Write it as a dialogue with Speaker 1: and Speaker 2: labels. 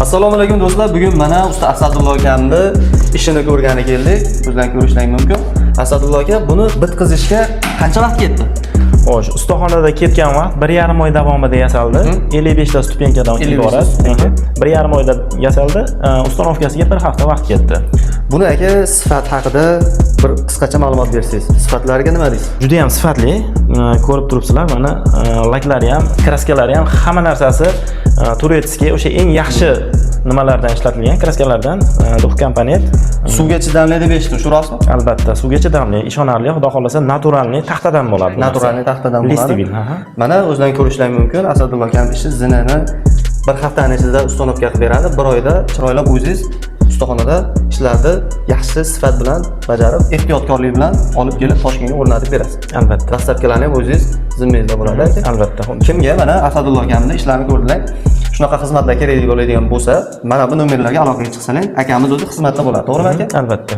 Speaker 1: Assalomu alaykum do'stlar. Bugun mana usta Asadullo akamni ishini ko'rgani keldik. Bizdan ko'rishlar mumkin. Asadullo aka, buni bitkazishga qancha vaqt ketdi?
Speaker 2: Xo'sh, ustaxonada ketgan vaqt 1,5 oy davomida yasaldi. 55 ta stupenkadan iborat. 1,5 oyda yasaldi. Ustanovkasiga 1 hafta vaqt ketdi.
Speaker 1: Buni aka sifat haqida bir qisqacha ma'lumot bersangiz. Sifatlariga nima deysiz?
Speaker 2: Juda ham sifatli. Ko'rib turibsizlar, mana laklari ham, kraskalari ham, hamma narsasi turetskiy, o'sha eng yaxshi nimalardan ishlatilgan kraskalardan, Dux komponent.
Speaker 1: Suvga chidamli deb eshitdim, shu rostmi?
Speaker 2: Albatta, suvga chidamli, ishonarli, xudo xolasa naturalniy taxtadan bo'ladi.
Speaker 1: Naturalniy taxtadan bo'ladi.
Speaker 2: Listibil,
Speaker 1: Mana o'zidan ko'rishlar mumkin. Asadullo akam ishi zinini bir haftaning ichida ustanovka qilib beradi. Bir oyda chiroylab o'zingiz ustaxonada ishlarni yaxshi sifat bilan bajarib, ehtiyotkorlik bilan olib kelib Toshkentga o'rnatib berasiz.
Speaker 2: Albatta.
Speaker 1: Dastlabkilarni ham o'zingiz zimmangizda bo'ladi aka.
Speaker 2: Albatta.
Speaker 1: Kimga mana Asadullo akamning ishlarini ko'rdilar, shunaqa xizmatlar kerak bo'ladigan bo'lsa, mana bu nomerlarga aloqaga chiqsalar, akamiz o'zi xizmatda bo'ladi, to'g'rimi aka?
Speaker 2: Albatta.